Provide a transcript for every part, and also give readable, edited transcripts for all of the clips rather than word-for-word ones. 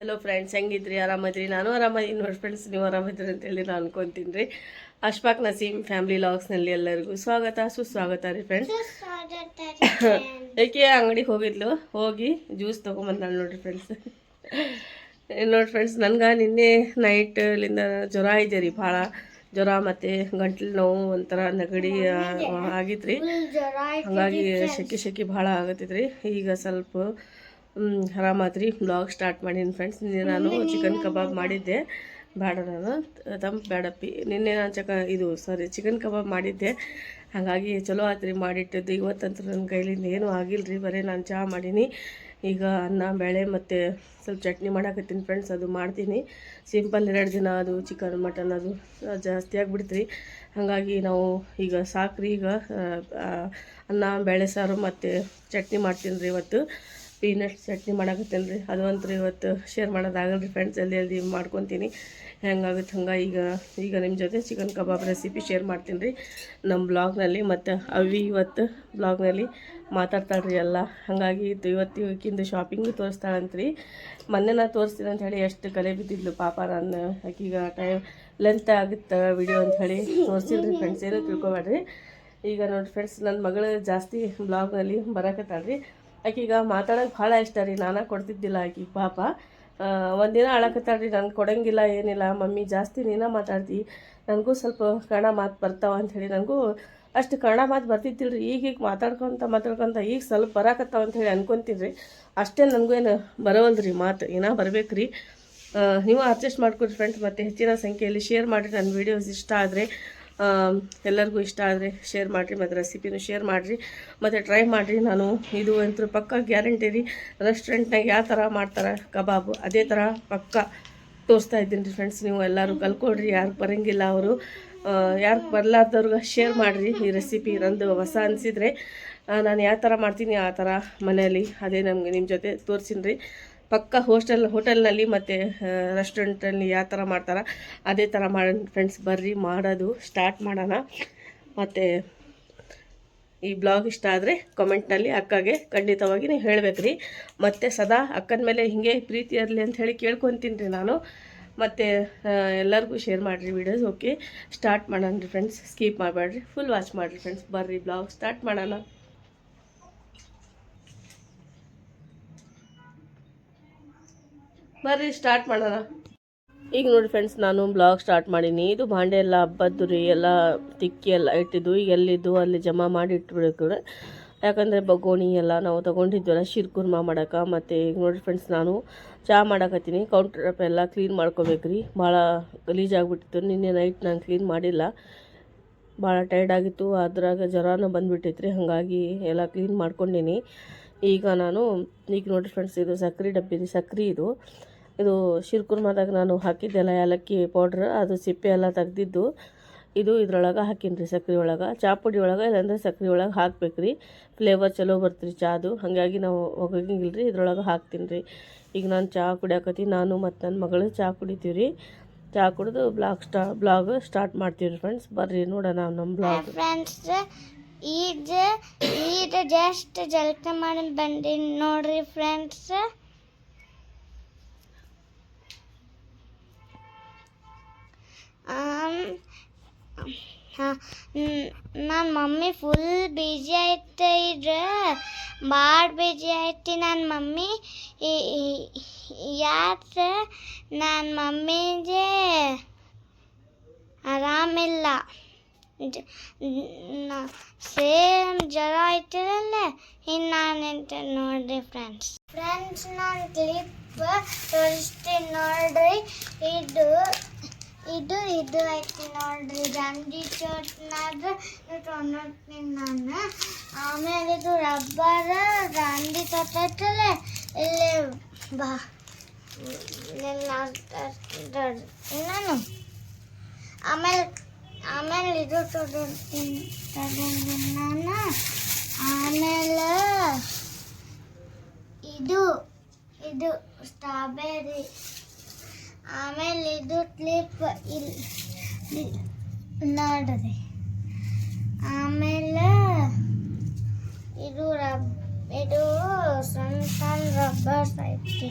Hello friends, ಹೆಂಗಿದ್ರಿ? ಆರಾಮದ್ರಿ? ನಾನು ಆರಾಮದೀನಿ ನೋಡಿ friends. ನೀವು ಆರಾಮದ್ರಿ ಅಂತೇಳಿ ನಾನು ಅನ್ಕೊತೀನಿ ರೀ. ಅಶ್ಫಾಕ್ ನಸೀಮ್ ಫ್ಯಾಮಿಲಿ ಲಾಗ್ಸ್ನಲ್ಲಿ ಎಲ್ಲರಿಗೂ ಸ್ವಾಗತ ಸುಸ್ವಾಗತ ರೀ ಫ್ರೆಂಡ್ಸ್. ಏಕೆ ಅಂಗಡಿಗೆ ಹೋಗಿದ್ಲು, ಹೋಗಿ ಜ್ಯೂಸ್ ತೊಗೊಂಬಂದಾಳು ನೋಡ್ರಿ ಫ್ರೆಂಡ್ಸ್. ನೋಡಿ ಫ್ರೆಂಡ್ಸ್, ನನಗೆ ನಿನ್ನೆ ನೈಟ್ಲಿಂದ ಜ್ವರ ಇದೆ ರೀ, ಭಾಳ ಜ್ವರ ಮತ್ತು ಗಂಟ್ಲು ನೋವು, ಒಂಥರ ನೆಗಡಿ ಆಗಿತ್ತು. ಹಾಗಾಗಿ ಶೆಕೆ ಭಾಳ ಆಗತ್ತೈತ್ರಿ. ಈಗ ಸ್ವಲ್ಪ ಆರಾಮಾತ್ರಿ. ಬ್ಲಾಗ್ ಸ್ಟಾರ್ಟ್ ಮಾಡೀನಿ ಫ್ರೆಂಡ್ಸ್. ನಿನ್ನೆ ನಾನು ಚಿಕನ್ ಕಬಾಬ್ ಮಾಡಿದ್ದೆ. ಬೇಡ, ನಾನು ತಂಪು ಬೇಡಪ್ಪಿ. ನಿನ್ನೆ ನಾನು ಚಿಕನ್ ಕಬಾಬ್ ಮಾಡಿದ್ದೆ. ಹಾಗಾಗಿ ಚಲೋ ಆತ್ರಿ ಮಾಡಿಟ್ಟಿದ್ದು. ಇವತ್ತಂತೂ ನನ್ನ ಕೈಲಿಂದ ಏನೂ ಆಗಿಲ್ಲ ರೀ, ಬರೀ ನಾನು ಚಹಾ ಮಾಡೀನಿ. ಈಗ ಅನ್ನ ಬೇಳೆ ಮತ್ತು ಸ್ವಲ್ಪ ಚಟ್ನಿ ಮಾಡಾಕತ್ತೀನಿ ಫ್ರೆಂಡ್ಸ್. ಅದು ಮಾಡ್ತೀನಿ ಸಿಂಪಲ್. 2 ದಿನ ಅದು ಚಿಕನ್ ಮಟನ್ ಅದು ಜಾಸ್ತಿ ಆಗಿಬಿಡ್ತು ರೀ. ಹಾಗಾಗಿ ನಾವು ಈಗ ಸಾಕ್ರಿ. ಈಗ ಅನ್ನ ಬೇಳೆ ಸಾರು ಮತ್ತು ಚಟ್ನಿ ಮಾಡ್ತೀನಿ ರೀ. ಇವತ್ತು ಪೀನಟ್ ಚಟ್ನಿ ಮಾಡಾಕತ್ತೇನೆ ರೀ. ಅದು ಅಂತೂ ಇವತ್ತು ಶೇರ್ ಮಾಡೋದಾಗಲ್ಲ ರೀ ಫ್ರೆಂಡ್ಸ್. ಜಲ್ದಿ ಮಾಡ್ಕೊತೀನಿ. ಹೆಂಗಾಗುತ್ತೆ ಹಂಗೆ ಈಗ ನಿಮ್ಮ ಜೊತೆ ಚಿಕನ್ ಕಬಾಬ್ ರೆಸಿಪಿ ಶೇರ್ ಮಾಡ್ತೀನಿ ರೀ ನಮ್ಮ ಬ್ಲಾಗ್ನಲ್ಲಿ. ಮತ್ತು ಅವಿ ಇವತ್ತು ಬ್ಲಾಗ್ನಲ್ಲಿ ಮಾತಾಡ್ತಾಳೆ ರೀ ಎಲ್ಲ. ಹಾಗಾಗಿ ಇವತ್ತು ಇವಕ್ಕಿಂದು ಶಾಪಿಂಗು ತೋರಿಸ್ತಾಳಂತ್ರಿ. ಮೊನ್ನೆ ನಾನು ತೋರಿಸ್ತೀನಿ ಅಂತ ಹೇಳಿ ಎಷ್ಟು ಕಲೆ ಬಿದ್ದಿದ್ಲು ಪಾಪ. ನಾನು ಆಕೀಗ ಟೈಮ್ ಲೆಂತ್ ಆಗುತ್ತೆ ವಿಡಿಯೋ ಅಂತ ಹೇಳಿ ತೋರಿಸಿಲ್ಲ ರೀ ಫ್ರೆಂಡ್ಸ್. ಏನೂ ತಿಳ್ಕೊಬೇಡ್ರಿ. ಈಗ ನೋಡಿ ಫ್ರೆಂಡ್ಸ್, ನನ್ನ ಮಗಳು ಜಾಸ್ತಿ ಬ್ಲಾಗ್ನಲ್ಲಿ ಬರಾಕತ್ತಾಳೆ ರೀ. ಆಕೀಗ ಮಾತಾಡೋಕೆ ಭಾಳ ಇಷ್ಟ ರೀ. ನಾನು ಕೊಡ್ತಿದ್ದಿಲ್ಲ ಆಕಿಗೆ ಪಾಪ. ಒಂದಿನ ಅಳಕತ್ತಾಳೆ ರೀ, ನನಗೆ ಕೊಡೋಂಗಿಲ್ಲ ಏನಿಲ್ಲ ಮಮ್ಮಿ, ಜಾಸ್ತಿ ನೀನು ಮಾತಾಡ್ತಿ, ನನಗೂ ಸ್ವಲ್ಪ ಕನ್ನಡ ಮಾತು ಬರ್ತಾವ ಅಂಥೇಳಿ. ನನಗೂ ಅಷ್ಟು ಕನ್ನಡ ಮಾತು ಬರ್ತಿದ್ದಿಲ್ಲ ರೀ. ಈಗ ಮಾತಾಡ್ಕೊತ ಈಗ ಸ್ವಲ್ಪ ಬರಾಕತ್ತಾವ ಅಂಥೇಳಿ ಅನ್ಕೊತೀನಿ ರೀ. ಅಷ್ಟೇ ನನಗೂ ಏನು ಬರೋವಲ್ದು ರೀ ಮಾತು, ಏನೋ ಬರ್ಬೇಕು ರೀ. ನೀವು ಅಡ್ಜಸ್ಟ್ ಮಾಡ್ಕೊಡ್ರಿ ಫ್ರೆಂಡ್ಸ್. ಮತ್ತು ಹೆಚ್ಚಿನ ಸಂಖ್ಯೆಯಲ್ಲಿ ಶೇರ್ ಮಾಡಿರಿ. ನನ್ನ ವೀಡಿಯೋಸ್ ಇಷ್ಟ ಆದರೆ, ಎಲ್ಲರಿಗೂ ಇಷ್ಟ ಆದರೆ ಶೇರ್ ಮಾಡಿರಿ, ಮತ್ತು ರೆಸಿಪಿನೂ ಶೇರ್ ಮಾಡಿರಿ, ಮತ್ತು ಟ್ರೈ ಮಾಡಿರಿ. ನಾನು ಇದು ಅಂತೂ ಪಕ್ಕ ಗ್ಯಾರಂಟಿ ರೀ. ರೆಸ್ಟೋರೆಂಟ್ನಾಗ ಯಾವ ಥರ ಮಾಡ್ತಾರೆ ಕಬಾಬು, ಅದೇ ಥರ ಪಕ್ಕ ತೋರಿಸ್ತಾ ಇದ್ದೀನಿ ರೀ ಫ್ರೆಂಡ್ಸ್. ನೀವು ಎಲ್ಲರೂ ಕಲ್ಕೊಳ್ರಿ. ಯಾರು ಬರೋಂಗಿಲ್ಲ ಅವರು, ಯಾರು ಬರಲಾರ್ದವ್ರಿಗೆ ಶೇರ್ ಮಾಡಿರಿ ಈ ರೆಸಿಪಿ. ನಂದು ಹೊಸ ಅನಿಸಿದರೆ ನಾನು ಯಾವ ಥರ ಮಾಡ್ತೀನಿ ಆ ಥರ ಮನೆಯಲ್ಲಿ ಅದೇ ನಿಮ್ಮ ಜೊತೆ ತೋರಿಸಿನಿ ರೀ. ಪಕ್ಕ ಹೋಟೆಲ್ನಲ್ಲಿ ಮತ್ತು ರೆಸ್ಟೋರೆಂಟಲ್ಲಿ ಯಾವ ಥರ ಮಾಡ್ತಾರೆ ಅದೇ ಥರ ಮಾಡೋಣ ಫ್ರೆಂಡ್ಸ್. ಬರ್ರಿ, ಮಾಡೋದು ಸ್ಟಾರ್ಟ್ ಮಾಡೋಣ. ಮತ್ತು ಈ ಬ್ಲಾಗ್ ಇಷ್ಟ ಆದರೆ ಕಮೆಂಟ್ನಲ್ಲಿ ಅಕ್ಕಗೆ ಖಂಡಿತವಾಗಿ ನೀವು ಹೇಳಬೇಕ್ರಿ. ಮತ್ತು ಸದಾ ಅಕ್ಕನ ಮೇಲೆ ಹೀಗೆ ಪ್ರೀತಿ ಇರಲಿ ಅಂತ ಹೇಳಿ ಕೇಳ್ಕೊತೀನಿ ರೀ ನಾನು. ಮತ್ತು ಎಲ್ಲರಿಗೂ ಶೇರ್ ಮಾಡಿರಿ ವಿಡಿಯೋಸ್. ಓಕೆ, ಸ್ಟಾರ್ಟ್ ಮಾಡೋಣ ರೀ ಫ್ರೆಂಡ್ಸ್. ಸ್ಕಿಪ್ ಮಾಡಬೇಡ್ರಿ, ಫುಲ್ ವಾಚ್ ಮಾಡಿರಿ ಫ್ರೆಂಡ್ಸ್. ಬರ್ರಿ, ಬ್ಲಾಗ್ ಸ್ಟಾರ್ಟ್ ಮಾಡೋಣ. ಬರ್ರಿ, ಸ್ಟಾರ್ಟ್ ಮಾಡೋಣ. ಈಗ ನೋಡಿ ಫ್ರೆಂಡ್ಸ್, ನಾನು ಬ್ಲಾಗ್ ಸ್ಟಾರ್ಟ್ ಮಾಡೀನಿ. ಇದು ಭಾಂಡೆ ಎಲ್ಲ ಹಬ್ಬದ್ದು ರೀ, ಎಲ್ಲ ತಿಕ್ಕಿ ಎಲ್ಲ ಇಟ್ಟಿದ್ದು. ಈಗ ಎಲ್ಲಿದ್ದು ಅಲ್ಲಿ ಜಮಾ ಮಾಡಿ ಇಟ್ಬಿಡೋದು. ಯಾಕಂದರೆ ಬಗೋಣಿ ಎಲ್ಲ ನಾವು ತೊಗೊಂಡಿದ್ವಲ್ಲ ಶಿರ್ಕುರ್ಮಾ ಮಾಡೋಕೆ. ಮತ್ತು ಈಗ ನೋಡಿ ಫ್ರೆಂಡ್ಸ್, ನಾನು ಚಹಾ ಮಾಡಾಕತ್ತೀನಿ. ಕೌಂಟರ್ ಟಾಪ್ ಎಲ್ಲ ಕ್ಲೀನ್ ಮಾಡ್ಕೋಬೇಕು ರೀ. ಭಾಳ ಗಲೀಜಾಗಿಬಿಟ್ಟಿತ್ತು. ನಿನ್ನೆ ನೈಟ್ ನಾನು ಕ್ಲೀನ್ ಮಾಡಿಲ್ಲ, ಭಾಳ ಟೈರ್ಡಾಗಿತ್ತು. ಅದ್ರಾಗ ಜ್ವರನೂ ಬಂದುಬಿಟ್ಟಿತ್ತು ರೀ. ಹಾಗಾಗಿ ಎಲ್ಲ ಕ್ಲೀನ್ ಮಾಡ್ಕೊಂಡೀನಿ. ಈಗ ನೋಡಿ ಫ್ರೆಂಡ್ಸ್, ಇದು ಸಕ್ರೆ ಡಬ್ಬಿ ರೀ. ಸಕ್ರೆ ಇದು ಶಿರ್ಕುರ್ಮಾದಾಗ ನಾನು ಹಾಕಿದ್ದೆಲ್ಲ ಏಲಕ್ಕಿ ಪೌಡ್ರ್, ಅದು ಸಿಪ್ಪೆ ಎಲ್ಲ ತೆಗ್ದಿದ್ದು ಇದು ಇದ್ರೊಳಗೆ ಹಾಕೀನಿ ರೀ. ಸಕ್ರೆ ಒಳಗೆ, ಚಹಾ ಪುಡಿ ಒಳಗೆ, ಇಲ್ಲಾಂದರೆ ಸಕ್ರೆ ಒಳಗೆ ಹಾಕ್ಬೇಕು ರೀ. ಫ್ಲೇವರ್ ಚಲೋ ಬರ್ತೀರಿ ಚಾದು. ಹಾಗಾಗಿ ನಾವು ಒಗಂಗಿಲ್ಲ ರೀ, ಇದ್ರೊಳಗೆ ಹಾಕ್ತೀನಿ ರೀ. ಈಗ ನಾನು ಚಹಾ ಕುಡಿಯಾಕತ್ತೀನಿ. ನಾನು ಮತ್ತು ನನ್ನ ಮಗಳು ಚಹಾ ಕುಡಿತೀವಿ ರೀ. ಚಹಾ ಕುಡಿದು ಬ್ಲಾಗ್ ಸ್ಟಾರ್ಟ್ ಮಾಡ್ತೀವಿ ರೀ ಫ್ರೆಂಡ್ಸ್. ಬರ್ರಿ ನೋಡೋಣ ನಮ್ಮ ಬ್ಲಾಗ್. ಫ್ರೆಂಡ್ಸ್, ಈಗ ಜಸ್ಟ್ ಜಳಕ ಮಾಡಿ ಬಂದೀನಿ ನೋಡ್ರಿ ಫ್ರೆಂಡ್ಸ್. ನನ್ನ ಮಮ್ಮಿ ಫುಲ್ ಬಿಜಿ ಐತೆ. ಇದ್ರೆ ಭಾಳ ಬಿಜಿ ಐತಿ ನನ್ನ ಮಮ್ಮಿ. ಯಾಕೆ ನನ್ನ ಮಮ್ಮಿಗೆ ಆರಾಮಿಲ್ಲ. ಸೇಮ್ ಜ್ವರ ಐತಿರಲ್ಲ, ಇನ್ನು ನಾನಿಂತ ನೋಡ್ರಿ ಫ್ರೆಂಡ್ಸ್. ನಾನು ಕ್ಲಿಪ್ ತೋರಿಸ್ತೀನಿ ನೋಡ್ರಿ. ಇದು ಐತಿ ನೋಡ್ರಿ, ಗಾಂಧಿ ಚೌಟ್ನಾಗ ತೊಗೊಂಡಿರ್ತೀನಿ ನಾನು. ಆಮೇಲೆ ಇದು ರಬ್ಬರ್ ಗಾಂಧಿ ಚೌಟ್ ಐತಲ್ಲ, ಇಲ್ಲಿ ಬಾ ನಾನು. ಆಮೇಲೆ ಇದು ತಗೊಂಡಿರ್ತೀನಿ ನಾನು. ಆಮೇಲೆ ಇದು ಸ್ಟ್ರಾಬೆರಿ. ಆಮೇಲೆ ಇದು ಕ್ಲಿಪ್ ಇಲ್ಲಿ ನೋಡ್ರಿ. ಆಮೇಲೆ ಇದು ಸಣ್ಣ ಸಣ್ಣ ರಬ್ಬರ್ಸ್ ಐತಿ.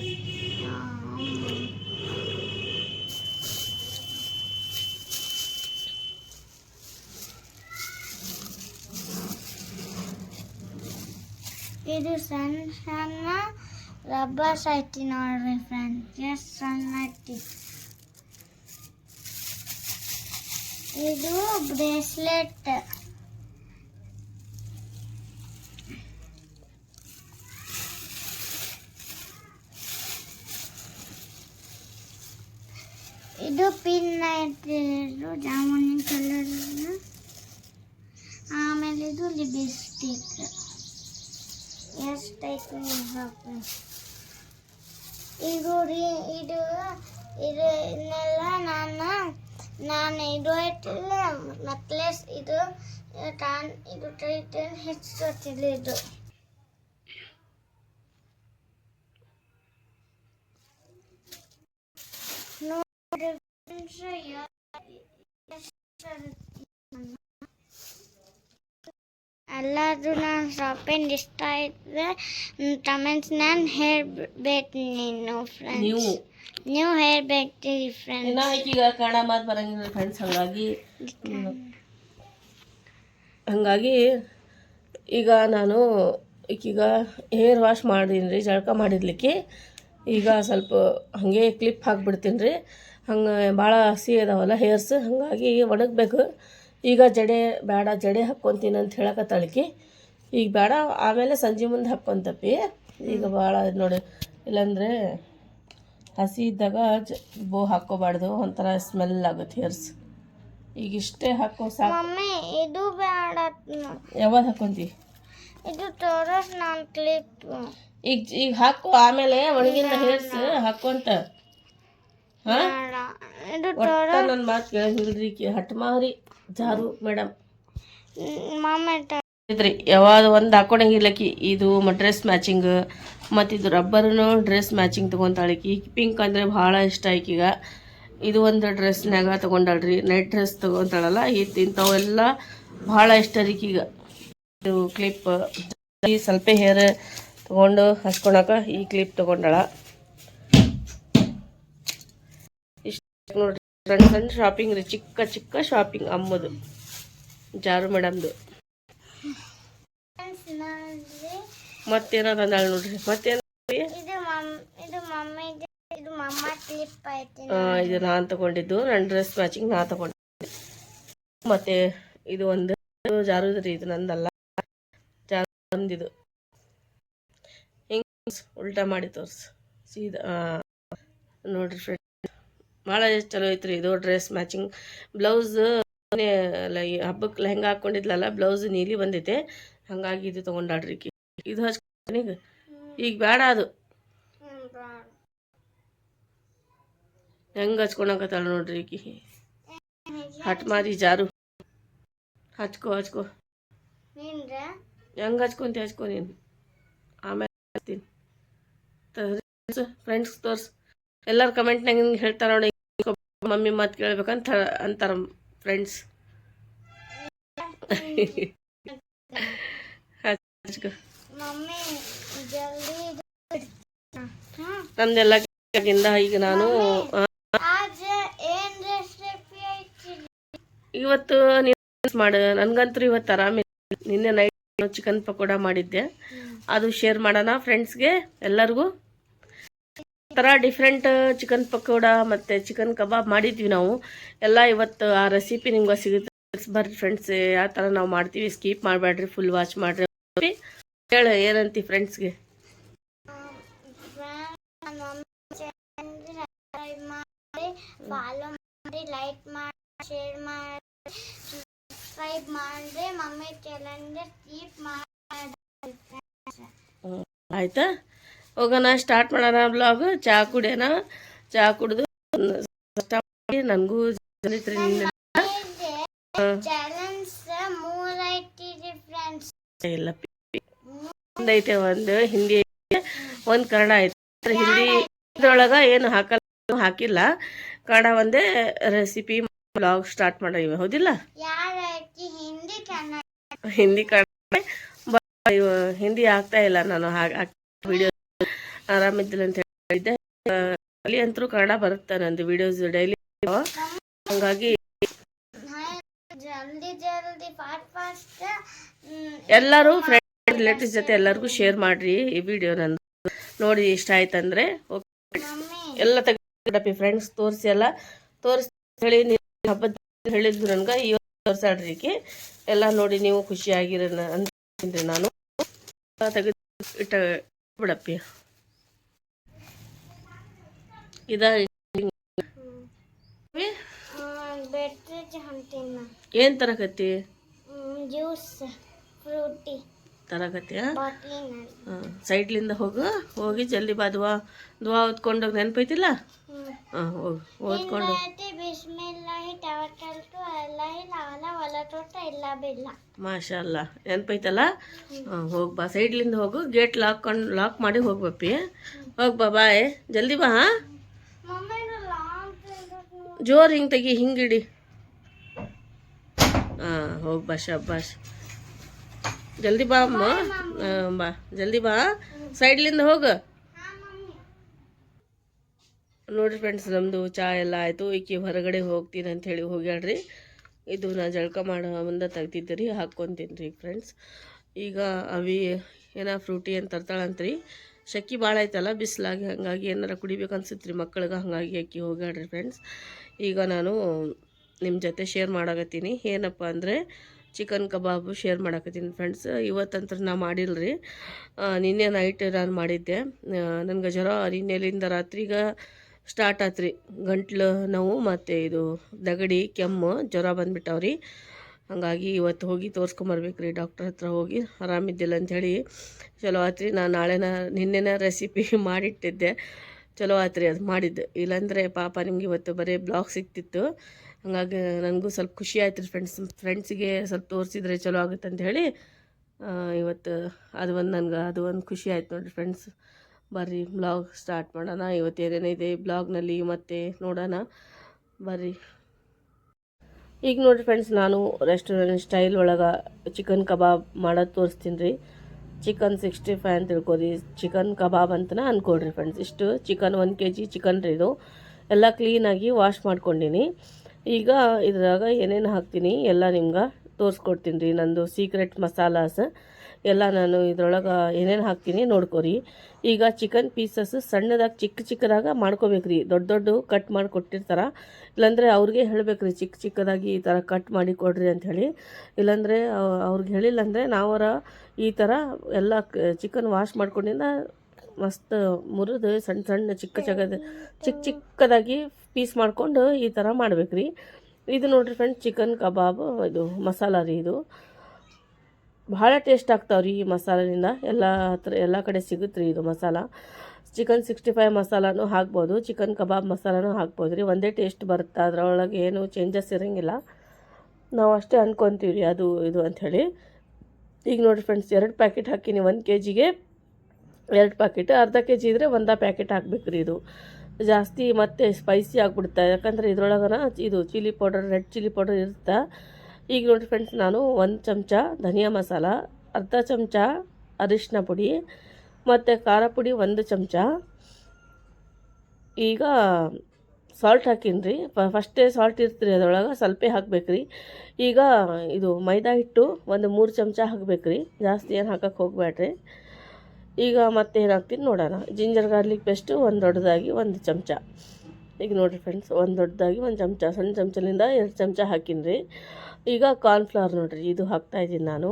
ಇದು ಸಣ್ಣ ಸಣ್ಣ ರಬ್ಬರ್ಸ್ ಐತಿ ನೋಡ್ರಿ ಫ್ರೆಂಡ್ಸ್, ಎಷ್ಟು ಸಣ್ಣ ಐತಿ. ಇದು ಬ್ರೇಸ್ಲೆಟ್. ಇದು ಪಿನ್ ಐತಿ, ಇದು ಜಾಮೂನಿ ಕಲರ್. ಆಮೇಲೆ ಇದು ಲಿಪ್ಸ್ಟಿಕ್. ಎಷ್ಟೈತಿ ಇದು ರೀ. ಇದು ಇದನ್ನೆಲ್ಲ ನಾನು ಇದು ಐತಿಲ್ಲ ನೆಕ್ಲೆಸ್, ಇದು ಇದು ಟೈಟನ್ ಹೆಚ್ಚಿಲ್ಲ. ಇದು ನೋಡಿ ಎಲ್ಲಾದ್ರೂ ನಾನು ಶಾಪಿಂಗ್ ಇಷ್ಟ ಆಯ್ತದೆ ಕಮೆಂಟ್ಸ್ ನಾನು ಹೇಳ್ಬೇಕು. ನೀವು ಹೇಳ್ಬೇಕ್ರಿ ಫ್ರೆಂಡ್ಸ್. ಈಗ ಕನ್ನಡ ಮಾತು ಬರಂಗಿಲ್ಲ ಫ್ರೆಂಡ್ಸ್, ಹಂಗಾಗಿ ಈಗ ನಾನು ಈಗೀಗ ಹೇರ್ ವಾಶ್ ಮಾಡೀನಿ ರೀ, ಜಳಕ ಮಾಡಿರ್ಲಿಕ್ಕೆ. ಈಗ ಸ್ವಲ್ಪ ಹಾಗೆ ಕ್ಲಿಪ್ ಹಾಕ್ಬಿಡ್ತೀನಿ ರೀ. ಹಂಗೆ ಭಾಳ ಹಸಿ ಅದಾವಲ್ಲ ಹೇರ್ಸ್, ಹಾಗಾಗಿ ಒಣಗಬೇಕು. ಈಗ ಜಡೆ ಬೇಡ, ಜಡೆ ಹಾಕ್ಕೊತೀನಿ ಅಂತ ಹೇಳಕತ್ತಾಳಿಕಿ. ಈಗ ಬೇಡ, ಆಮೇಲೆ ಸಂಜೆ ಮುಂದೆ ಹಾಕ್ಕೊಂತಪ್ಪಿ. ಈಗ ಭಾಳ ನೋಡಿ, ಇಲ್ಲಾಂದರೆ ಹಸಿ ಇದ್ದಾಗ ಹಾಕ್ಕೋಬಾರ್ದು, ಒಂಥರ ಸ್ಮೆಲ್ ಆಗುತ್ತೆ ಹೇರ್ಸ್. ಈಗ ಇಷ್ಟೇ ಹಾಕೋ ಸಾಕು. ಇದು ಬೇಡ, ಯಾವಾಗ ಹಾಕ್ಕೊಂತಿ? ಇದು ತೋರಸ್ ನಾನು ಕ್ಲಿಪ್. ಈಗ ಹಾಕು, ಆಮೇಲೆ ಒಣಗಿಂದ ಹೇರ್ಸ್ ಹಾಕ್ಕೊಂತ. ನನ್ನ ಮಾತು ಕೇಳಂಗಿಲ್ರಿ, ಹಟ್ಮಾರಿ ಜಾರು ಮೇಡಮ್ ಇದ್ರಿ. ಯಾವಾಗ ಒಂದು ಹಾಕ್ಕೊಡಂಗಿಲ್ಲಕಿ. ಇದು ಡ್ರೆಸ್ ಮ್ಯಾಚಿಂಗ್, ಮತ್ತು ಇದು ರಬ್ಬರ್ನು ಡ್ರೆಸ್ ಮ್ಯಾಚಿಂಗ್ ತೊಗೊತಾಳಿಕಿ. ಪಿಂಕ್ ಅಂದರೆ ಭಾಳ ಇಷ್ಟ ಆಯ್ಕೀಗ. ಇದು ಒಂದು ಡ್ರೆಸ್ನಾಗ ತೊಗೊಂಡಾಳ್ರಿ, ನೈಟ್ ಡ್ರೆಸ್ ತೊಗೊತಾಳಲ್ಲ, ಇಂಥವೆಲ್ಲ ಭಾಳ ಇಷ್ಟ ರೀಕೀಗ. ಇದು ಕ್ಲಿಪ್ ಸ್ವಲ್ಪ ಹೇರ್ ತೊಗೊಂಡು ಹಚ್ಕೊಳಕ ಈ ಕ್ಲಿಪ್ ತೊಗೊಂಡಾಳ. ಇಷ್ಟು ನೋಡ್ರಿ, ಸಣ್ಣ ಸಣ್ಣ ಶಾಪಿಂಗ್ ರೀ, ಚಿಕ್ಕ ಚಿಕ್ಕ ಶಾಪಿಂಗ್ ಅಮ್ಮದು, ಜಾರು ಮೇಡಮ್ದು. ಮತ್ತೇನೋ ತಂದಾಳ ನೋಡ್ರಿ. ಮತ್ತೇನು ಇದು ನಾನು ತಗೊಂಡಿದ್ದು, ನನ್ನ ಡ್ರೆಸ್ ಮ್ಯಾಚಿಂಗ್ ನಾ ತಗೊಂಡಿದ್ದೆ. ಮತ್ತೆ ಇದು ಒಂದು ಜಾರುದ್ರಿ, ಇದು ನಂದಲ್ಲ, ಜಾರು ಬಂದಿದ್ದು. ಹಿಂಗೆ ಉಲ್ಟಾ ಮಾಡಿ ತೋರ್ಸು ಸೀದಾ ನೋಡ್ರಿ ಫ್ರೆಂಡ್, ಭಾಳ ಚಲೋ ಐತ್ರಿ ಇದು ಡ್ರೆಸ್ ಮ್ಯಾಚಿಂಗ್. ಬ್ಲೌಸ್ ಹಬ್ಬಕ್ಕೆ ಲೆಹಂಗ ಹಾಕ್ಕೊಂಡಿದ್ಲಲ್ಲ, ಬ್ಲೌಸ್ ನೀಲಿ ಬಂದೈತೆ, ಹಾಗಾಗಿ ಇದು ತೊಗೊಂಡಾಡ್ರಿ. ಇದು ಹಚ್ಕೊನೀಗ. ಈಗ ಬೇಡ, ಅದು ಹೆಂಗೆ ಹಚ್ಕೊಳಕತ್ತಾಳ ನೋಡ್ರಿ ಈಕಿ, ಹಟ್ ಮಾರಿ ಜಾರು. ಹಚ್ಕೋ ಹೆಂಗೆ ಹಚ್ಕೊ ನೀನು, ಆಮೇಲೆ ಹಚ್ತೀನಿ. ಫ್ರೆಂಡ್ಸ್ ತೋರ್ಸು, ಎಲ್ಲರೂ ಕಮೆಂಟ್ನಾಗ ಹಿಂಗೆ ಹೇಳ್ತಾರೆ ನೋಡಿ, ಮಮ್ಮಿ ಮಾತು ಕೇಳ್ಬೇಕಂತ ಅಂತಾರ ಫ್ರೆಂಡ್ಸ್. ನಮ್ದೆಲ್ಲ ಈಗ ನಾನು ಇವತ್ತು ಮಾಡ, ನನಗಂತೂ ಇವತ್ತು ಆರಾಮಿಲ್ಲ. ನಿನ್ನೆ ನೈಟ್ ಚಿಕನ್ ಪಕೋಡ ಮಾಡಿದ್ದೆ, ಅದು ಶೇರ್ ಮಾಡೋಣ ಫ್ರೆಂಡ್ಸ್ಗೆ ಎಲ್ಲರಿಗೂ. ಥರ ಡಿಫ್ರೆಂಟ್ ಚಿಕನ್ ಪಕೋಡ ಮತ್ತು ಚಿಕನ್ ಕಬಾಬ್ ಮಾಡಿದ್ವಿ ನಾವು ಎಲ್ಲ. ಇವತ್ತು ಆ ರೆಸಿಪಿ ನಿಮ್ಗೆ ಸಿಗುತ್ತೆ ಬರ್ರಿ ಫ್ರೆಂಡ್ಸ್, ಯಾವ ಥರ ನಾವು ಮಾಡ್ತೀವಿ. ಸ್ಕಿಪ್ ಮಾಡಬೇಡ್ರಿ, ಫುಲ್ ವಾಚ್ ಮಾಡಿರಿ. ಹೇಳು ಏನಂತಿ ಫ್ರೆಂಡ್ಸ್ಗೆ. ಫಾಲೋ ಮಾಡಿ, ಲೈಕ್ ಮಾಡಿ, ಶೇರ್ ಮಾಡಿ, ಸಬ್ಸ್ಕ್ರೈಬ್ ಮಾಡಿ, ಮಮ್ಮಿ ಚಾನೆಲ್ಗೆ ಸ್ಕಿಪ್ ಮಾಡಿ. ಆಯ್ತಾ, ಹೋಗೋಣ, ಸ್ಟಾರ್ಟ್ ಮಾಡೋಣ ಬ್ಲಾಗ್. ಚಹಾ ಕುಡಿಯೋಣ, ಚಹಾ ಕುಡಿದು ನನಗೂ ಇಲ್ಲ, ಒಂದೈತೆ, ಒಂದು ಹಿಂದಿ ಐತೆ, ಒಂದು ಕನ್ನಡ ಐತೆ. ಹಿಂದಿ ಇದ್ರೊಳಗೆ ಏನು ಹಾಕಿಲ್ಲ, ಕನ್ನಡ ಒಂದೇ ರೆಸಿಪಿ ಬ್ಲಾಗ್ ಸ್ಟಾರ್ಟ್ ಮಾಡಿವೆ, ಹೌದಿಲ್ಲ? ಹಿಂದಿ ಕನ್ನಡ ಹಿಂದಿ ಆಗ್ತಾ ಇಲ್ಲ ನಾನು. ವಿಡಿಯೋ ಆರಾಮಿದ್ದಿಲ್ಲ ಅಂತ ಹೇಳಿದ್ದೆ, ಅಲ್ಲಿ ಅಂತೂ ಕನ್ನಡ ಬರುತ್ತೆ ನಂದು ವಿಡಿಯೋಸ್ ಡೈಲಿ, ಹಂಗಾಗಿ ಜಲ್ದಿ ಜಲ್ದಿ ಫಾಸ್ಟ್ ಫಾಸ್ಟ್ ಎಲ್ಲರೂ ಫ್ರೆಂಡ್ ರಿಲೇಟಿವ್ಸ್ ಜೊತೆ ಎಲ್ಲರಿಗೂ ಶೇರ್ ಮಾಡಿರಿ ಈ ವಿಡಿಯೋ ನಂದು ನೋಡಿ ಇಷ್ಟ ಆಯ್ತಂದ್ರೆ ಎಲ್ಲ ತೆಗ್ದಪ್ಪಿ ಫ್ರೆಂಡ್ಸ್ ತೋರಿಸಿ ಎಲ್ಲ ತೋರಿಸಿ ಹೇಳಿ ಹಬ್ಬದ ಹೇಳಿದ್ರು ನನ್ಗೆ ಇವತ್ತು ತೋರಿಸಾಡ್ರಿಕೆ ಎಲ್ಲ ನೋಡಿ ನೀವು ಖುಷಿಯಾಗಿರ ಅಂತೀನಿ ನಾನು ತೆಗೆದು ಇಟ್ಟ ಬಿಡಪ್ಪಿ ಏನ್ ತರಕತ್ತಿ ಜ್ಯೂಸ್ ಫ್ರೂಟಿ ತರಕತ್ತಿ ಸೈಡ್ಲಿಂದ ಹೋಗಿ ಜಲ್ದಿ ಬಾ ದುವಾ ಓದ್ಕೊಂಡೋಗಿ ನೆನಪೈತಿಲ್ಲ ಹೋಗಿ ಓದ್ಕೊಂಡು ಮಾಷಾ ಅಲ್ಲ ನೆನಪೈತಲ್ಲ ಹೋಗಿ ಬಾ ಸೈಡ್ಲಿಂದ ಹೋಗು ಗೇಟ್ ಲಾಕ್ ಮಾಡಿ ಹೋಗ್ಬಪ್ಪಿ ಹೋಗ್ಬಾ ಬಾಯ್ ಜಲ್ದಿ ಬಾ ಜೋರ್ ಹಿಂಗೆ ತೆಗಿ ಹಿಂಗಿಡಿ ಹೋಗಿ ಬಾ ಶಬ್ಬಾಷ್ ಜಲ್ದಿ ಬಾ ಅಮ್ಮ ಬಾ ಜಲ್ದಿ ಬಾ ಸೈಡ್ಲಿಂದ ಹೋಗು ನೋಡಿರಿ ಫ್ರೆಂಡ್ಸ್ ನಮ್ಮದು ಚಾ ಎಲ್ಲ ಆಯಿತು ಈಕೆ ಹೊರಗಡೆ ಹೋಗ್ತೀನಿ ಅಂಥೇಳಿ ಹೋಗ್ಯಾಡ್ರಿ ಇದು ನಾ ಜಳಕ ಮಾಡೋ ಮುಂದೆ ತೆಗ್ದಿದ್ದೆ ರೀ ಹಾಕ್ಕೊತೀನಿ ರೀ ಫ್ರೆಂಡ್ಸ್ ಈಗ ಅವಿ ಏನೋ ಫ್ರೂಟಿ ಅಂತ ತರ್ತಾಳಂತ್ರಿ ಶಕ್ಕಿ ಭಾಳ ಐತಲ್ಲ ಬಿಸಿಲಾಗಿ ಹಾಗಾಗಿ ಏನಾರ ಕುಡಿಬೇಕು ಅನ್ಸುತ್ತೆ ರೀ ಮಕ್ಕಳಿಗೆ ಹಾಗಾಗಿ ಅಕ್ಕಿ ಹೋಗ್ಯಾಡ್ರಿ ಫ್ರೆಂಡ್ಸ್ ಈಗ ನಾನು ನಿಮ್ಮ ಜೊತೆ ಶೇರ್ ಮಾಡಾಕತ್ತೀನಿ ಏನಪ್ಪ ಅಂದರೆ ಚಿಕನ್ ಕಬಾಬು ಶೇರ್ ಮಾಡಾಕತ್ತೀನಿ ಫ್ರೆಂಡ್ಸ್ ಇವತ್ತಂತ್ರ ನಾ ಮಾಡಿಲ್ಲ ರೀ ನಿನ್ನೆ ನೈಟ್ ನಾನು ಮಾಡಿದ್ದೆ ನನಗೆ ಜ್ವರ ನಿನ್ನೆಲಿಂದ ರಾತ್ರಿಗೆ ಸ್ಟಾರ್ಟ್ ಆತ್ರಿ ಗಂಟ್ಲು ನೋವು ಮತ್ತು ಇದು ನೆಗಡಿ ಕೆಮ್ಮು ಜ್ವರ ಬಂದುಬಿಟ್ಟವ್ರಿ ಹಾಗಾಗಿ ಇವತ್ತು ಹೋಗಿ ತೋರಿಸ್ಕೊಂಬರ್ಬೇಕು ರೀ ಡಾಕ್ಟ್ರ್ ಹತ್ರ ಹೋಗಿ ಆರಾಮಿದ್ದಿಲ್ಲ ಅಂಥೇಳಿ ಚಲೋ ಆತ್ರಿ ನಾನು ನಿನ್ನೆನ ರೆಸಿಪಿ ಮಾಡಿಟ್ಟಿದ್ದೆ ಚಲೋ ಆತ್ರಿ ಅದು ಮಾಡಿದ್ದು ಇಲ್ಲಾಂದರೆ ಪಾಪ ನಿಮ್ಗೆ ಇವತ್ತು ಬರೀ ಬ್ಲಾಗ್ ಸಿಗ್ತಿತ್ತು ಹಾಗಾಗಿ ನನಗೂ ಸ್ವಲ್ಪ ಖುಷಿ ಆಯ್ತು ರೀ ಫ್ರೆಂಡ್ಸಿಗೆ ಸ್ವಲ್ಪ ತೋರಿಸಿದ್ರೆ ಚಲೋ ಆಗುತ್ತೆ ಅಂತ ಹೇಳಿ ಇವತ್ತು ಅದು ಒಂದು ಖುಷಿ ಆಯ್ತು ನೋಡಿರಿ ಫ್ರೆಂಡ್ಸ್ ಬರ್ರಿ ಬ್ಲಾಗ್ ಸ್ಟಾರ್ಟ್ ಮಾಡೋಣ ಇವತ್ತು ಏನೇನಿದೆ ಬ್ಲಾಗ್ನಲ್ಲಿ ಮತ್ತೆ ನೋಡೋಣ ಬರ್ರಿ ಈಗ ನೋಡಿರಿ ಫ್ರೆಂಡ್ಸ್ ನಾನು ರೆಸ್ಟೋರೆಂಟ್ ಸ್ಟೈಲ್ ಒಳಗೆ ಚಿಕನ್ ಕಬಾಬ್ ಮಾಡೋದು ತೋರಿಸ್ತೀನಿ ರೀ ಚಿಕನ್ 65 ಅಂತ ತಿಳ್ಕೊರಿ ಚಿಕನ್ ಕಬಾಬ್ ಅಂತಲೇ ಅಂದ್ಕೊಳ್ರಿ ಫ್ರೆಂಡ್ಸ್ ಇಷ್ಟು ಚಿಕನ್ 1 kg ಚಿಕನ್ ರೀ ಇದು ಎಲ್ಲ ಕ್ಲೀನಾಗಿ ವಾಶ್ ಮಾಡ್ಕೊಂಡೀನಿ ಈಗ ಇದ್ರಾಗ ಏನೇನು ಹಾಕ್ತೀನಿ ಎಲ್ಲ ನಿಮ್ಗೆ ತೋರಿಸ್ಕೊಡ್ತೀನಿ ರೀ ನಂದು ಸೀಕ್ರೆಟ್ ಮಸಾಲಾಸ್ ಎಲ್ಲ ನಾನು ಇದ್ರೊಳಗೆ ಏನೇನು ಹಾಕ್ತೀನಿ ನೋಡ್ಕೊರಿ ಈಗ ಚಿಕನ್ ಪೀಸಸ್ ಸಣ್ಣದಾಗಿ ಚಿಕ್ಕದಾಗಿ ಮಾಡ್ಕೋಬೇಕು ರೀ ದೊಡ್ಡ ಕಟ್ ಮಾಡಿ ಕೊಟ್ಟಿರ್ತಾರೆ ಇಲ್ಲಾಂದರೆ ಅವ್ರಿಗೆ ಹೇಳಬೇಕು ರೀ ಚಿಕ್ಕದಾಗಿ ಈ ಥರ ಕಟ್ ಮಾಡಿ ಕೊಡ್ರಿ ಅಂಥೇಳಿ ಇಲ್ಲಾಂದರೆ ಅವ್ರಿಗೆ ಹೇಳಿಲ್ಲ ಅಂದರೆ ನಾವರ ಈ ಥರ ಎಲ್ಲ ಚಿಕನ್ ವಾಶ್ ಮಾಡ್ಕೊಂಡಿಂದ ಮಸ್ತ್ ಮುರಿದು ಸಣ್ಣ ಚಿಕ್ಕದಾಗಿ ಪೀಸ್ ಮಾಡ್ಕೊಂಡು ಈ ಥರ ಮಾಡ್ಬೇಕು ರೀ ಇದು ನೋಡಿರಿ ಫ್ರೆಂಡ್ಸ್ ಚಿಕನ್ ಕಬಾಬ್ ಇದು ಮಸಾಲ ರೀ ಇದು ಭಾಳ ಟೇಸ್ಟ್ ಆಗ್ತಾವ್ರಿ ಈ ಮಸಾಲೆಯಿಂದ ಎಲ್ಲ ಕಡೆ ಸಿಗುತ್ತೆ ರೀ ಇದು ಮಸಾಲ ಚಿಕನ್ 65 ಮಸಾಲಾನು ಹಾಕ್ಬೋದು ಚಿಕನ್ ಕಬಾಬ್ ಮಸಾಲಾನು ಹಾಕ್ಬೋದು ರೀ ಒಂದೇ ಟೇಸ್ಟ್ ಬರುತ್ತೆ ಅದರೊಳಗೆ ಏನು ಚೇಂಜಸ್ ಇರೋಂಗಿಲ್ಲ ನಾವು ಅಷ್ಟೇ ಅಂದ್ಕೊತೀವಿ ರೀ ಅದು ಇದು ಅಂಥೇಳಿ ಈಗ ನೋಡಿರಿ ಫ್ರೆಂಡ್ಸ್ 2 ಪ್ಯಾಕೆಟ್ ಹಾಕೀನಿ 1 kgಗೆ 2 ಪ್ಯಾಕೆಟ್ ಅರ್ಧ kg ಇದ್ದರೆ 1 ಪ್ಯಾಕೆಟ್ ಹಾಕ್ಬೇಕು ರೀ ಇದು ಜಾಸ್ತಿ ಮತ್ತೆ ಸ್ಪೈಸಿ ಆಗಿಬಿಡುತ್ತೆ ಯಾಕಂದರೆ ಇದ್ರೊಳಗನ ಇದು chilli powder red chilli powder ಇರುತ್ತೆ ಈಗ ನೋಡಿ ಫ್ರೆಂಡ್ಸ್ ನಾನು 1 ಚಮಚ ಧನಿಯಾ ಮಸಾಲ ಅರ್ಧ ಚಮಚ ಅರಿಶಿನ ಪುಡಿ ಮತ್ತು ಖಾರ ಪುಡಿ 1 ಚಮಚ ಈಗ ಸಾಲ್ಟ್ ಹಾಕೀನಿ ರೀ ಫಸ್ಟೇ ಸಾಲ್ಟ್ ಇರ್ತೀರಿ ಅದರೊಳಗೆ ಸ್ವಲ್ಪ ಹಾಕ್ಬೇಕು ರೀ ಈಗ ಇದು ಮೈದಾ ಹಿಟ್ಟು 3 ಚಮಚ ಹಾಕ್ಬೇಕು ರೀ ಜಾಸ್ತಿ ಏನು ಹಾಕಕ್ಕೆ ಹೋಗ್ಬೇಡ್ರಿ ಈಗ ಮತ್ತೆ ಏನು ಹಾಕ್ತೀನಿ ನೋಡೋಣ ಜಿಂಜರ್ ಗಾರ್ಲಿಕ್ ಪೇಸ್ಟು 1 ದೊಡ್ಡದಾಗಿ 1 ಚಮಚ ಈಗ ನೋಡಿರಿ ಫ್ರೆಂಡ್ಸ್ 1 ದೊಡ್ಡದಾಗಿ 1 ಚಮಚ ಸಣ್ಣ ಚಮಚಲಿಂದ 2 ಚಮಚ ಹಾಕೀನಿ ರೀ ಈಗ ಕಾರ್ನ್ಫ್ಲವರ್ ನೋಡಿರಿ ಇದು ಹಾಕ್ತಾಯಿದ್ದೀನಿ ನಾನು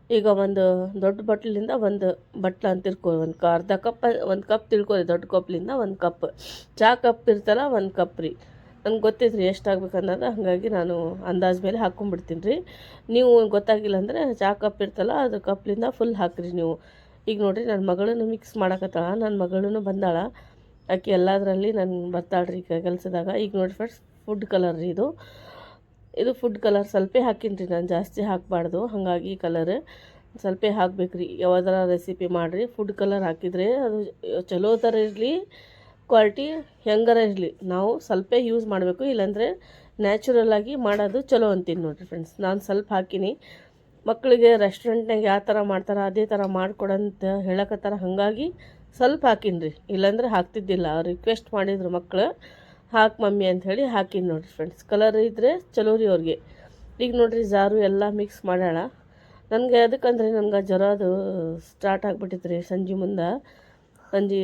ಈಗ ಒಂದು ದೊಡ್ಡ ಬಟ್ಲಿಂದ 1 ಬಟ್ಲ ಅಂತ ತಿಳ್ಕೊರಿ ಅರ್ಧ ಕಪ್ 1 ಕಪ್ ತಿಳ್ಕೊರಿ ದೊಡ್ಡ ಕಪ್ಲಿಂದ 1 ಕಪ್ ಚಹಾ ಕಪ್ ಇರ್ತಲ್ಲ 1 ಕಪ್ ರೀ ನನಗೆ ಗೊತ್ತೈತೆ ರೀ ಎಷ್ಟು ಆಗ್ಬೇಕು ಅನ್ನೋದು ಹಾಗಾಗಿ ನಾನು ಅಂದಾಜು ಮೇಲೆ ಹಾಕ್ಕೊಂಡ್ಬಿಡ್ತೀನಿ ರೀ ನೀವು ಗೊತ್ತಾಗಿಲ್ಲ ಅಂದರೆ ಚಹಾ ಕಪ್ ಇರ್ತಲ್ಲ ಅದು ಕಪ್ಲಿಂದ ಫುಲ್ ಹಾಕಿರಿ ನೀವು ಈಗ ನೋಡಿರಿ ನನ್ನ ಮಗಳನ್ನು ಮಿಕ್ಸ್ ಮಾಡಕತ್ತಾಳ ನನ್ನ ಮಗಳೂ ಬಂದಾಳ ಆಕೆ ಎಲ್ಲದರಲ್ಲಿ ನಾನು ಬರ್ತಾಳ್ರಿ ಕೆಲಸದಾಗ ಈಗ ನೋಡಿ ಫ್ರೆಂಡ್ಸ್ ಫುಡ್ ಕಲರ್ ರೀ ಇದು ಫುಡ್ ಕಲರ್ ಸ್ವಲ್ಪ ಹಾಕೀನಿ ರೀ ನಾನು ಜಾಸ್ತಿ ಹಾಕಬಾರ್ದು ಹಾಗಾಗಿ ಕಲರ್ ಸ್ವಲ್ಪ ಹಾಕ್ಬೇಕು ರೀ ಯಾವುದಾರ ರೆಸಿಪಿ ಮಾಡಿರಿ ಫುಡ್ ಕಲರ್ ಹಾಕಿದರೆ ಅದು ಚಲೋ ಥರ ಇರಲಿ ಕ್ವಾಲಿಟಿ ಹೆಂಗಾರ ಇರಲಿ ನಾವು ಸ್ವಲ್ಪ ಯೂಸ್ ಮಾಡಬೇಕು ಇಲ್ಲಾಂದರೆ ನ್ಯಾಚುರಲಾಗಿ ಮಾಡೋದು ಚಲೋ ಅಂತೀನಿ ನೋಡಿರಿ ಫ್ರೆಂಡ್ಸ್ ನಾನು ಸ್ವಲ್ಪ ಹಾಕೀನಿ ಮಕ್ಕಳಿಗೆ ರೆಸ್ಟೋರೆಂಟ್ನಾಗ ಯಾವ ಥರ ಮಾಡ್ತಾರೆ ಅದೇ ಥರ ಮಾಡಿಕೊಡಂತ ಹೇಳಕತ್ತಾರ ಹಾಗಾಗಿ ಸ್ವಲ್ಪ ಹಾಕಿನ್ರಿ, ಇಲ್ಲಾಂದ್ರೆ ಹಾಕ್ತಿದ್ದಿಲ್ಲ. ಅವ್ರು ರಿಕ್ವೆಸ್ಟ್ ಮಾಡಿದ್ರು ಮಕ್ಕಳು, ಹಾಕಿ ಮಮ್ಮಿ ಅಂಥೇಳಿ ಹಾಕಿನಿ ನೋಡಿರಿ ಫ್ರೆಂಡ್ಸ್. ಕಲರ್ ಇದ್ದರೆ ಚಲೋ ರೀ ಅವ್ರಿಗೆ. ಈಗ ನೋಡಿರಿ ಜಾರು ಎಲ್ಲ ಮಿಕ್ಸ್ ಮಾಡೋಣ. ನನಗೆ ಅದಕ್ಕಂದ್ರೆ ನನಗೆ ಜ್ವರ ಅದು ಸ್ಟಾರ್ಟ್ ಆಗಿಬಿಟ್ಟಿತ್ತು ರೀ ಸಂಜೆ ಮುಂದೆ. ಸಂಜೆ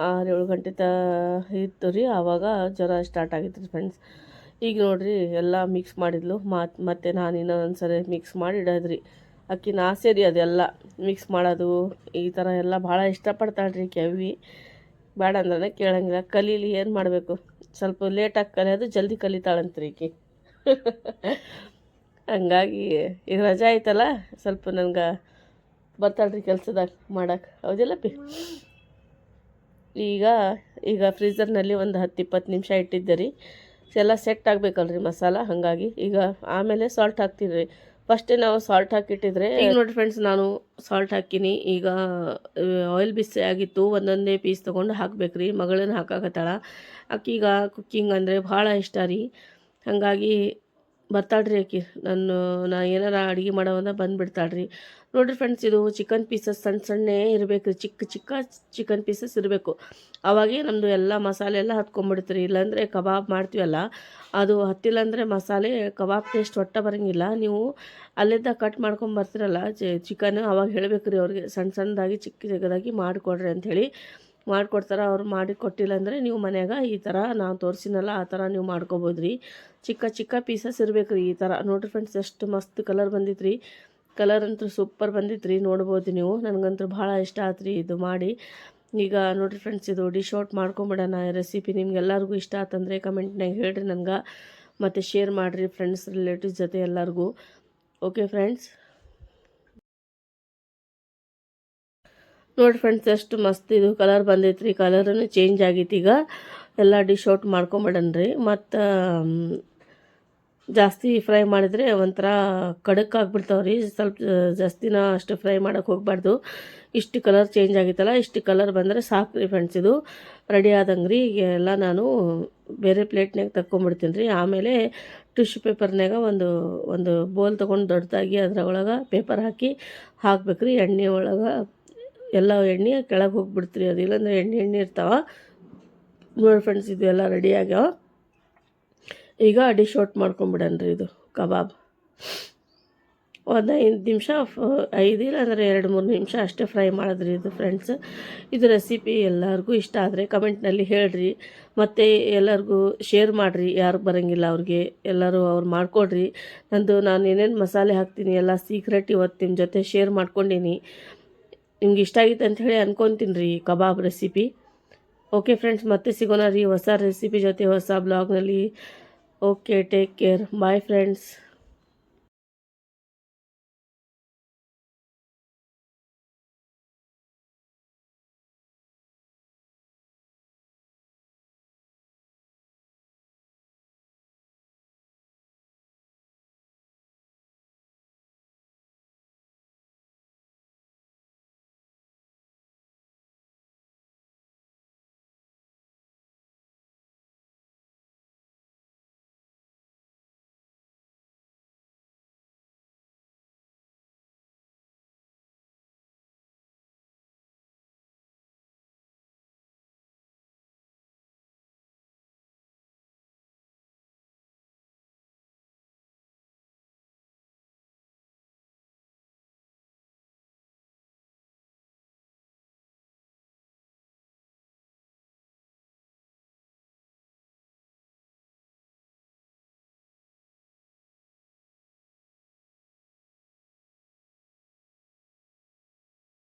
6-7 ಗಂಟೆ ಇತ್ತು ರೀ, ಆವಾಗ ಜ್ವರ ಸ್ಟಾರ್ಟ್ ಆಗಿತ್ತು ರೀ ಫ್ರೆಂಡ್ಸ್. ಈಗ ನೋಡಿರಿ ಎಲ್ಲ ಮಿಕ್ಸ್ ಮಾಡಿದ್ಲು. ಮತ್ತೆ ನಾನು ಇನ್ನೊಂದು ಸರಿ ಮಿಕ್ಸ್ ಮಾಡಿ ಇಡೋದ್ರಿ. ಅಕ್ಕಿನ ಆಸೆ ರೀ ಅದೆಲ್ಲ ಮಿಕ್ಸ್ ಮಾಡೋದು, ಈ ಥರ ಎಲ್ಲ ಭಾಳ ಇಷ್ಟಪಡ್ತಾಳೆ ರೀ ಕೆವಿ. ಬೇಡ ಅಂದ್ರೆ ಕೇಳಂಗಿಲ್ಲ. ಕಲೀಲಿ, ಏನು ಮಾಡಬೇಕು, ಸ್ವಲ್ಪ ಲೇಟಾಗಿ ಕಲಿಯೋದು ಜಲ್ದಿ ಕಲಿತಾಳಂತ್ರಿ ಈಕಿ. ಹಂಗಾಗಿ ಈಗ ರಜೆ ಆಯ್ತಲ್ಲ, ಸ್ವಲ್ಪ ನನಗೆ ಬರ್ತಾಳ್ರಿ ಕೆಲಸದಾಗ ಮಾಡಕ್ಕೆ, ಹೌದಿಲ್ಲ ಪಿ. ಈಗ ಫ್ರೀಝರ್ನಲ್ಲಿ ಒಂದು 10-20 ನಿಮಿಷ ಇಟ್ಟಿದ್ದೆ ರೀ. ಎಲ್ಲ ಸೆಟ್ ಆಗಬೇಕಲ್ರಿ ಮಸಾಲ, ಹಾಗಾಗಿ ಈಗ ಆಮೇಲೆ ಸಾಲ್ಟ್ ಹಾಕ್ತೀನಿ ರೀ. ಫಸ್ಟೇ ನಾವು ಸಾಲ್ಟ್ ಹಾಕಿಟ್ಟಿದ್ರೆ, ಈಗ ನೋಡಿ ಫ್ರೆಂಡ್ಸ್ ನಾನು ಸಾಲ್ಟ್ ಹಾಕಿನಿ. ಈಗ ಆಯಿಲ್ ಬಿಸಿ ಆಗಿತ್ತು, ಒಂದೊಂದೇ ಪೀಸ್ ತೊಗೊಂಡು ಹಾಕ್ಬೇಕು ರೀ. ಮಗಳನ್ನ ಹಾಕಾಕತ್ತಾಳ. ಆಕೀಗ ಕುಕ್ಕಿಂಗ್ ಅಂದರೆ ಭಾಳ ಇಷ್ಟ ರೀ. ಹಾಗಾಗಿ ಬರ್ತಾಳ್ರಿ ಆಕಿ. ನಾ ಏನಾರ ಅಡುಗೆ ಮಾಡೋವಂದ ಬಂದುಬಿಡ್ತಾಳ್ರಿ. ನೋಡಿರಿ ಫ್ರೆಂಡ್ಸ್, ಇದು ಚಿಕನ್ ಪೀಸಸ್ ಸಣ್ಣೇ ಇರಬೇಕು ರೀ, ಚಿಕ್ಕ ಚಿಕನ್ ಪೀಸಸ್ ಇರಬೇಕು. ಅವಾಗೇ ನಮ್ಮದು ಎಲ್ಲ ಮಸಾಲೆ ಎಲ್ಲ ಹತ್ಕೊಂಡ್ಬಿಡ್ತೀರಿ. ಇಲ್ಲಾಂದರೆ ಕಬಾಬ್ ಮಾಡ್ತೀವಲ್ಲ, ಅದು ಹತ್ತಿಲ್ಲ ಅಂದರೆ ಮಸಾಲೆ ಕಬಾಬ್ ಟೇಸ್ಟ್ ಒಟ್ಟ ಬರೋಂಗಿಲ್ಲ. ನೀವು ಅಲ್ಲಿದ್ದ ಕಟ್ ಮಾಡ್ಕೊಂಬರ್ತೀರಲ್ಲ ಚಿಕನ್, ಅವಾಗ ಹೇಳಬೇಕು ರೀ ಅವ್ರಿಗೆ, ಸಣ್ಣದಾಗಿ ಚಿಕ್ಕದಾಗಿ ಮಾಡಿಕೊಡ್ರಿ ಅಂಥೇಳಿ. ಮಾಡಿಕೊಡ್ತಾರೆ. ಅವ್ರು ಮಾಡಿ ಕೊಟ್ಟಿಲ್ಲ ಅಂದರೆ ನೀವು ಮನ್ಯಾಗ ಈ ಥರ ನಾವು ತೋರಿಸಿನಲ್ಲ ಆ ಥರ ನೀವು ಮಾಡ್ಕೊಬೋದು ರೀ. ಚಿಕ್ಕ ಪೀಸಸ್ ಇರಬೇಕು ರೀ ಈ ಥರ. ನೋಡಿರಿ ಫ್ರೆಂಡ್ಸ್, ಎಷ್ಟು ಮಸ್ತ್ ಕಲರ್ ಬಂದಿತ್ತು ರೀ. ಕಲರ್ ಅಂತೂ ಸೂಪರ್ ಬಂದಿತ್ತು ರೀ, ನೋಡ್ಬೋದು ನೀವು. ನನಗಂತೂ ಭಾಳ ಇಷ್ಟ ಆಯ್ತು ರೀ ಇದು ಮಾಡಿ. ಈಗ ನೋಡಿರಿ ಫ್ರೆಂಡ್ಸ್, ಇದು ಡಿಶ್ ಔಟ್ ಮಾಡ್ಕೊಂಬಿಡೋಣ ರೆಸಿಪಿ. ನಿಮ್ಗೆಲ್ಲರಿಗೂ ಇಷ್ಟ ಆತಂದರೆ ಕಮೆಂಟ್ನಾಗ ಹೇಳ್ರಿ ನನಗೆ, ಮತ್ತು ಶೇರ್ ಮಾಡಿರಿ ಫ್ರೆಂಡ್ಸ್ ರಿಲೇಟಿವ್ಸ್ ಜೊತೆ ಎಲ್ಲರಿಗೂ. ಓಕೆ ಫ್ರೆಂಡ್ಸ್, ನೋಡಿ ಫ್ರೆಂಡ್ಸ್ ಎಷ್ಟು ಮಸ್ತ್ ಇದು ಕಲರ್ ಬಂದೈತೆ ರೀ. ಕಲರನ್ನು ಚೇಂಜ್ ಆಗೈತಿ. ಈಗ ಎಲ್ಲ ಡಿಶ್ ಔಟ್ ಮಾಡ್ಕೊಂಬಿಡನ್ರಿ. ಮತ್ತು ಜಾಸ್ತಿ ಫ್ರೈ ಮಾಡಿದರೆ ಒಂಥರ ಕಡಕ್ ಆಗಿಬಿಡ್ತಾವೆ ರೀ. ಸ್ವಲ್ಪ ಜಾಸ್ತಿನ ಅಷ್ಟು ಫ್ರೈ ಮಾಡೋಕ್ಕೆ ಹೋಗಬಾರ್ದು. ಇಷ್ಟು ಕಲರ್ ಚೇಂಜ್ ಆಗಿತ್ತಲ್ಲ, ಇಷ್ಟು ಕಲರ್ ಬಂದರೆ ಸಾಕು ರೀ ಫ್ರೆಂಡ್ಸ್. ಇದು ರೆಡಿ ಆದಂಗೆ ರೀ. ಈಗ ಎಲ್ಲ ನಾನು ಬೇರೆ ಪ್ಲೇಟ್ನಾಗ ತಕ್ಕೊಂಬಿಡ್ತೀನಿ ರೀ. ಆಮೇಲೆ ಟಿಶ್ಯೂ ಪೇಪರ್ನಾಗ ಒಂದು ಬೋಲ್ ತೊಗೊಂಡು ದೊಡ್ಡದಾಗಿ ಅದ್ರೊಳಗೆ ಪೇಪರ್ ಹಾಕ್ಬೇಕು ರೀ. ಎಣ್ಣೆ ಒಳಗೆ ಎಲ್ಲ ಎಣ್ಣೆ ಕೆಳಗೆ ಹೋಗಿಬಿಡ್ತೀರಿ, ಅದು ಇಲ್ಲಾಂದರೆ ಎಣ್ಣೆ ಇರ್ತಾವೆ ನೋಡಿ ಫ್ರೆಂಡ್ಸ್. ಇದು ಎಲ್ಲ ರೆಡಿ ಆಗ್ಯಾವ. ಈಗ ಡಿಶ್ ಔಟ್ ಮಾಡ್ಕೊಂಬಿಡನ್ರಿ. ಇದು ಕಬಾಬ್ ಒಂದು 5 ನಿಮಿಷ, 5 ಇಲ್ಲಾಂದರೆ 2-3 ನಿಮಿಷ ಅಷ್ಟೇ ಫ್ರೈ ಮಾಡಿದ್ರಿ ಇದು ಫ್ರೆಂಡ್ಸ್. ಇದು ರೆಸಿಪಿ ಎಲ್ಲರಿಗೂ ಇಷ್ಟ ಆದರೆ ಕಮೆಂಟ್ನಲ್ಲಿ ಹೇಳ್ರಿ, ಮತ್ತು ಎಲ್ಲರಿಗೂ ಶೇರ್ ಮಾಡಿರಿ. ಯಾರಿಗೆ ಬರೋಂಗಿಲ್ಲ ಅವ್ರಿಗೆ ಎಲ್ಲರೂ ಅವ್ರು ಮಾಡಿಕೊಡ್ರಿ. ನಾನು ಏನೇನು ಮಸಾಲೆ ಹಾಕ್ತೀನಿ ಎಲ್ಲ ಸೀಕ್ರೆಟ್ ಇವತ್ತು ನಿಮ್ಮ ಜೊತೆ ಶೇರ್ ಮಾಡ್ಕೊಂಡೀನಿ. ನಿಮ್ಗೆ ಇಷ್ಟ ಆಗಿತ್ತು ಅಂಥೇಳಿ ಅನ್ಕೊತೀನಿ ರೀ ಕಬಾಬ್ ರೆಸಿಪಿ. ಓಕೆ ಫ್ರೆಂಡ್ಸ್, ಮತ್ತೆ ಸಿಗೋಣ ರೀ ಹೊಸ ರೆಸಿಪಿ ಜೊತೆ ಹೊಸ ಬ್ಲಾಗ್ನಲ್ಲಿ. Okay, take care, bye friends.